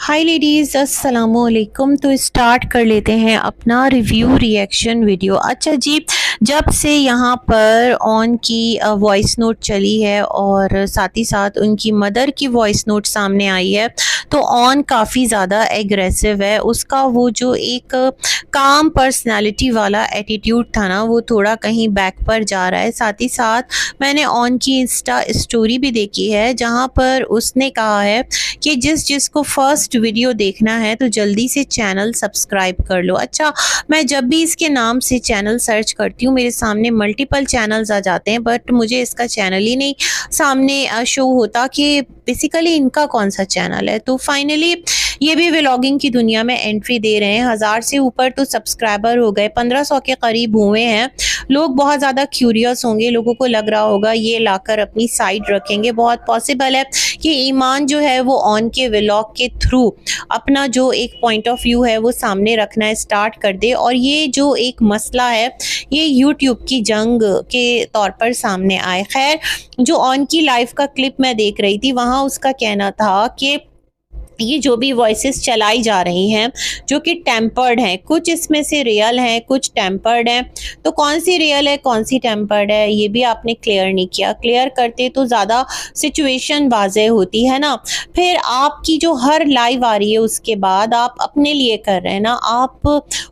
हाय ladies, अस्सलामुअलैकुम। तो start कर लेते हैं अपना रिव्यू रिएक्शन वीडियो। अच्छा जी, जब से यहाँ पर ऑन की वॉइस नोट चली है और साथ ही साथ उनकी मदर की वॉइस नोट सामने आई है, तो ऑन काफ़ी ज़्यादा एग्रेसिव है। उसका वो जो एक काम पर्सनालिटी वाला एटीट्यूड था ना, वो थोड़ा कहीं बैक पर जा रहा है। साथ ही साथ मैंने ऑन की इंस्टा स्टोरी भी देखी है, जहाँ पर उसने कहा है कि जिसको फर्स्ट वीडियो देखना है तो जल्दी से चैनल सब्सक्राइब कर लो। अच्छा, मैं जब भी इसके नाम से चैनल सर्च करती हूँ, मेरे सामने मल्टीपल चैनल्स आ जाते हैं, बट मुझे इसका चैनल ही नहीं सामने शो होता कि बेसिकली इनका कौन सा चैनल है। तो फाइनली ये भी व्लॉगिंग की दुनिया में एंट्री दे रहे हैं। 1000 से ऊपर तो सब्सक्राइबर हो गए, 1500 के करीब हुए हैं। लोग बहुत ज़्यादा क्यूरियस होंगे, लोगों को लग रहा होगा ये लाकर अपनी साइड रखेंगे। बहुत पॉसिबल है कि ईमान जो है वो ऑन के व्लॉग के थ्रू अपना जो एक पॉइंट ऑफ व्यू है वो सामने रखना स्टार्ट कर दे, और ये जो एक मसला है ये यूट्यूब की जंग के तौर पर सामने आए। खैर, जो ऑन की लाइफ का क्लिप मैं देख रही थी, वहाँ उसका कहना था कि ये जो भी वॉइसेस चलाई जा रही हैं जो कि टेम्पर्ड हैं, कुछ इसमें से रियल हैं, कुछ टेम्पर्ड हैं। तो कौन सी रियल है, कौन सी टेम्पर्ड है, ये भी आपने क्लियर नहीं किया। क्लियर करते तो ज़्यादा सिचुएशन वाज़ेह होती है ना। फिर आपकी जो हर लाइव आ रही है उसके बाद आप अपने लिए कर रहे हैं ना, आप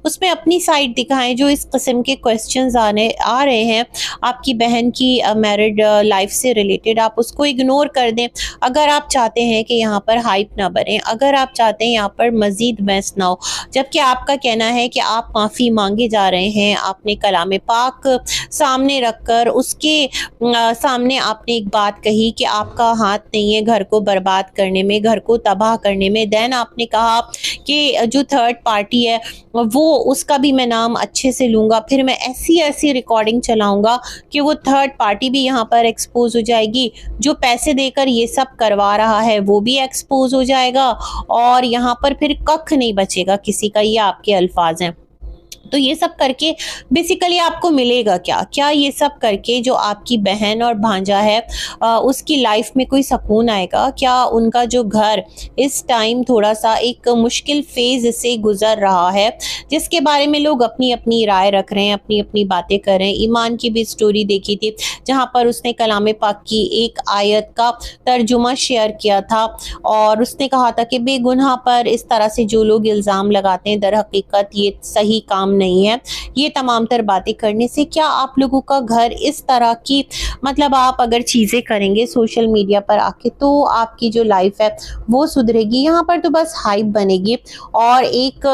उसमें अपनी साइड दिखाएं। जो इस किस्म के क्वेश्चंस आ रहे हैं आपकी बहन की मैरिड लाइफ से रिलेटेड, आप उसको इग्नोर कर दें। अगर आप चाहते हैं कि यहाँ पर हाइप ना बने, अगर आप चाहते हैं यहाँ पर मजीद बहस ना हो, जबकि आपका कहना है कि आप माफ़ी मांगे जा रहे हैं, आपने कलाम पाक सामने रखकर उसके सामने आपने एक बात कही कि आपका हाथ नहीं है घर को बर्बाद करने में, घर को तबाह करने में। देन आपने कहा कि जो थर्ड पार्टी है वो उसका भी मैं नाम अच्छे से लूँगा, फिर मैं ऐसी ऐसी रिकॉर्डिंग चलाऊँगा कि वो थर्ड पार्टी भी यहाँ पर एक्सपोज हो जाएगी, जो पैसे देकर ये सब करवा रहा है वो भी एक्सपोज हो जाएगा, और यहाँ पर फिर कख नहीं बचेगा किसी का। ये आपके अल्फाज हैं। तो ये सब करके बेसिकली आपको मिलेगा क्या? क्या ये सब करके जो आपकी बहन और भांजा है उसकी लाइफ में कोई सुकून आएगा? क्या उनका जो घर इस टाइम थोड़ा सा एक मुश्किल फेज से गुजर रहा है, जिसके बारे में लोग अपनी अपनी राय रख रहे हैं, अपनी अपनी बातें कर रहे हैं। ईमान की भी स्टोरी देखी थी जहाँ पर उसने कलाम पाक की एक आयत का तर्जुमा शेयर किया था, और उसने कहा था कि बेगुनाह पर इस तरह से जो लोग इल्ज़ाम लगाते हैं, दर हकीकत ये सही काम नहीं है। ये तमाम तर बातें करने से क्या आप लोगों का घर इस तरह की, मतलब आप अगर चीज़ें करेंगे सोशल मीडिया पर आके, तो आपकी जो लाइफ है वो सुधरेगी? यहाँ पर तो बस हाइप बनेगी, और एक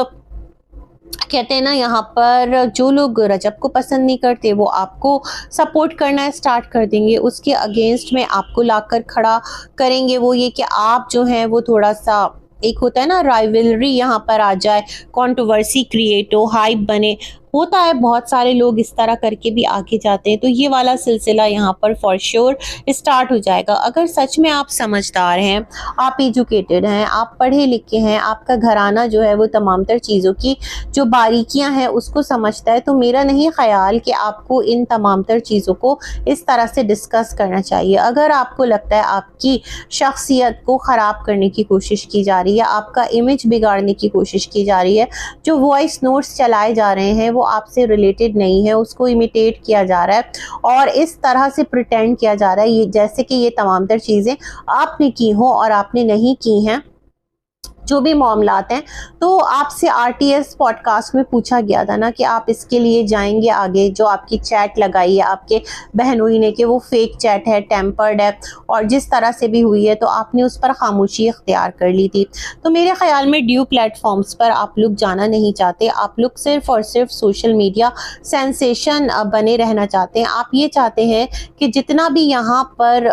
कहते हैं ना, यहाँ पर जो लोग रजब को पसंद नहीं करते वो आपको सपोर्ट करना स्टार्ट कर देंगे, उसके अगेंस्ट में आपको लाकर खड़ा करेंगे। वो ये कि आप जो हैं वो थोड़ा सा, एक होता है ना राइवलरी, यहाँ पर आ जाए, कंट्रोवर्सी क्रिएट हो, हाइप बने। होता है, बहुत सारे लोग इस तरह करके भी आगे जाते हैं। तो ये वाला सिलसिला यहाँ पर फॉर श्योर स्टार्ट हो जाएगा। अगर सच में आप समझदार हैं, आप एजुकेटेड हैं, आप पढ़े लिखे हैं, आपका घराना जो है वो तमाम तर चीज़ों की जो बारीकियां हैं उसको समझता है, तो मेरा नहीं ख्याल कि आपको इन तमाम तर चीज़ों को इस तरह से डिस्कस करना चाहिए। अगर आपको लगता है आपकी शख्सियत को ख़राब करने की कोशिश की जा रही है, आपका इमेज बिगाड़ने की कोशिश की जा रही है, जो वॉइस नोट्स चलाए जा रहे हैं वो आपसे रिलेटेड नहीं है, उसको इमिटेट किया जा रहा है और इस तरह से प्रिटेंड किया जा रहा है ये जैसे कि ये तमाम तर चीज़ें आपने की हो और आपने नहीं की हैं, जो भी मामलात हैं। तो आपसे आरटीएस पॉडकास्ट में पूछा गया था ना कि आप इसके लिए जाएंगे आगे, जो आपकी चैट लगाई है आपके बहनोई ने कि वो फेक चैट है, टेम्पर्ड है, और जिस तरह से भी हुई है, तो आपने उस पर खामोशी इख्तियार कर ली थी। तो मेरे ख्याल में ड्यू प्लेटफॉर्म्स पर आप लोग जाना नहीं चाहते, आप लोग सिर्फ और सिर्फ सोशल मीडिया सेंसेशन बने रहना चाहते हैं। आप ये चाहते हैं कि जितना भी यहाँ पर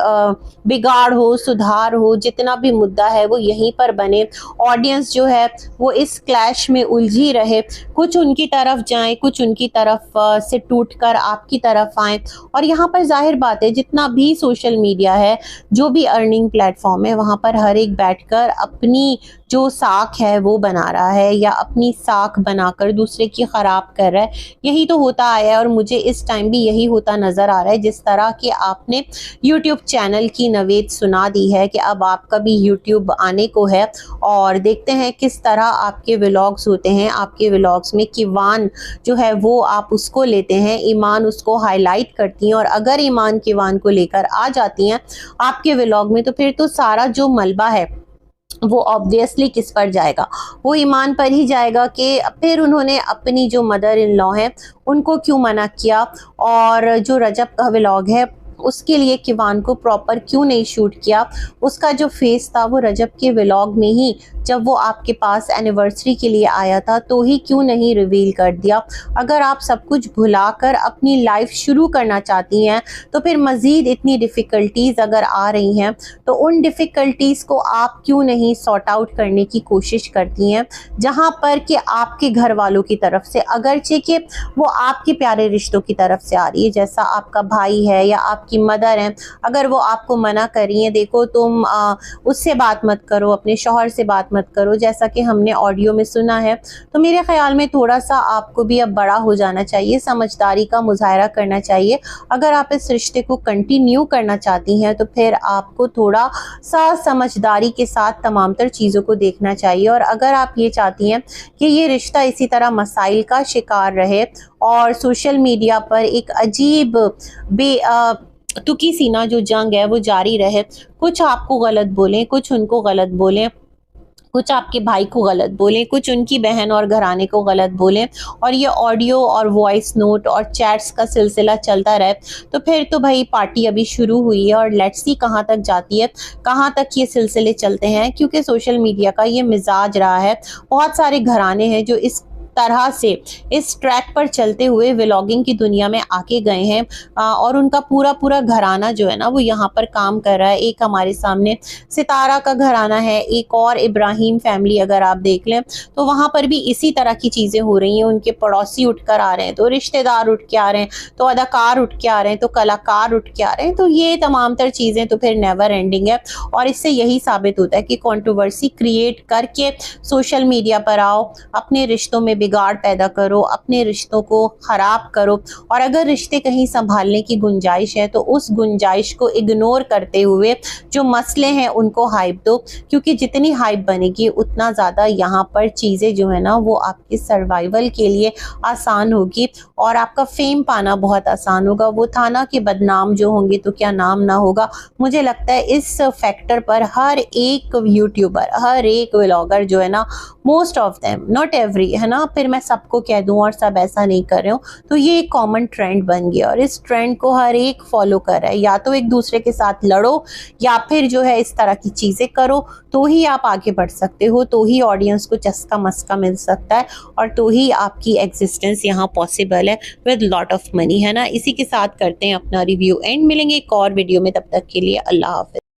बिगाड़ हो, सुधार हो, जितना भी मुद्दा है वो यहीं पर बने, ऑडियंस जो है वो इस क्लैश में उलझी रहे, कुछ उनकी तरफ जाएं, कुछ उनकी तरफ से टूटकर आपकी तरफ आएं। और यहाँ पर जाहिर बात है, जितना भी सोशल मीडिया है, जो भी अर्निंग प्लेटफॉर्म है, वहाँ पर हर एक बैठकर अपनी जो साख है वो बना रहा है या अपनी साख बनाकर दूसरे की ख़राब कर रहा है। यही तो होता आया है और मुझे इस टाइम भी यही होता नज़र आ रहा है। जिस तरह कि आपने यूट्यूब चैनल की नवेद सुना दी है कि अब आपका भी यूट्यूब आने को है, और देखते हैं किस तरह आपके व्लॉग्स होते हैं। आपके व्लॉग्स में किवान जो है वो आप उसको लेते हैं, ईमान उसको हाईलाइट करती हैं, और अगर ईमान किवान को लेकर आ जाती हैं आपके व्लॉग में तो फिर तो सारा जो मलबा है वो ऑब्वियसली किस पर जाएगा, वो ईमान पर ही जाएगा कि फिर उन्होंने अपनी जो मदर इन लॉ हैं उनको क्यों मना किया, और जो रजब का व्लॉग है उसके लिए किवान को प्रॉपर क्यों नहीं शूट किया। उसका जो फेस था वो रजब के व्लॉग में ही जब वो आपके पास एनिवर्सरी के लिए आया था तो ही क्यों नहीं रिवील कर दिया। अगर आप सब कुछ भुलाकर अपनी लाइफ शुरू करना चाहती हैं तो फिर मज़ीद इतनी डिफ़िकल्टीज़ अगर आ रही हैं तो उन डिफ़िकल्टीज़ को आप क्यों नहीं सॉर्ट आउट करने की कोशिश करती हैं, जहाँ पर कि आपके घर वालों की तरफ से, अगरचे कि वो आपके प्यारे रिश्तों की तरफ से आ रही है, जैसा आपका भाई है या आपकी मदर है, अगर वो आपको मना कर रही हैं देखो तुम उससे बात मत करो, अपने शौहर से बात मत करो, जैसा कि हमने ऑडियो में सुना है, तो मेरे ख्याल में थोड़ा सा आपको भी अब बड़ा हो जाना चाहिए, समझदारी का मुजाहरा करना चाहिए। अगर आप इस रिश्ते को कंटिन्यू करना चाहती हैं तो फिर आपको थोड़ा सा समझदारी के साथ तमाम तर चीज़ों को देखना चाहिए। और अगर आप ये चाहती हैं कि ये रिश्ता इसी तरह मसाइल का शिकार रहे और सोशल मीडिया पर एक अजीब तुकी सीना जो जंग है वो जारी रहे, कुछ आपको गलत बोलें, कुछ उनको गलत बोलें, कुछ आपके भाई को गलत बोलें, कुछ उनकी बहन और घराने को गलत बोलें, और ये ऑडियो और वॉइस नोट और चैट्स का सिलसिला चलता रहे, तो फिर तो भाई पार्टी अभी शुरू हुई है और लेट्स सी कहाँ तक जाती है, कहाँ तक ये सिलसिले चलते हैं। क्योंकि सोशल मीडिया का ये मिजाज रहा है। बहुत सारे घराने हैं जो इस तरह से इस ट्रैक पर चलते हुए व्लॉगिंग की दुनिया में आके गए हैं, और उनका पूरा घराना जो है ना वो यहाँ पर काम कर रहा है। एक हमारे सामने सितारा का घराना है, एक और इब्राहिम फैमिली अगर आप देख लें तो वहाँ पर भी इसी तरह की चीज़ें हो रही हैं। उनके पड़ोसी उठ कर आ रहे हैं, तो रिश्तेदार उठ के आ रहे हैं, तो अदाकार उठ के आ रहे हैं, तो कलाकार उठ के आ रहे हैं, तो ये तमाम तर चीज़ें तो फिर नेवर एंडिंग है। और इससे यही साबित होता है कि कंट्रोवर्सी क्रिएट करके सोशल मीडिया पर आओ, अपने रिश्तों में बिगाड़ पैदा करो, अपने रिश्तों को खराब करो, और अगर रिश्ते कहीं संभालने की गुंजाइश है तो उस गुंजाइश को इग्नोर करते हुए जो मसले हैं उनको हाइप दो, क्योंकि जितनी हाइप बनेगी उतना ज़्यादा यहाँ पर चीज़ें जो है ना वो आपके सर्वाइवल के लिए आसान होगी और आपका फेम पाना बहुत आसान होगा। वो थाना के बदनाम जो होंगे तो क्या नाम ना होगा। मुझे लगता है इस फैक्टर पर हर एक यूट्यूबर, हर एक व्लॉगर जो है ना, most of them, not every, है ना, फिर मैं सबको कह दूं और सब ऐसा नहीं कर रहे हो, तो ये एक कॉमन ट्रेंड बन गया और इस ट्रेंड को हर एक फॉलो कर रहा है। या तो एक दूसरे के साथ लड़ो या फिर जो है इस तरह की चीज़ें करो, तो ही आप आगे बढ़ सकते हो, तो ही ऑडियंस को चस्का मस्का मिल सकता है और तो ही आपकी एग्जिस्टेंस यहाँ पॉसिबल है विद लॉट ऑफ मनी, है ना। इसी के साथ करते हैं अपना रिव्यू एंड, मिलेंगे एक और वीडियो में, तब तक के लिए अल्लाह हाफिज़।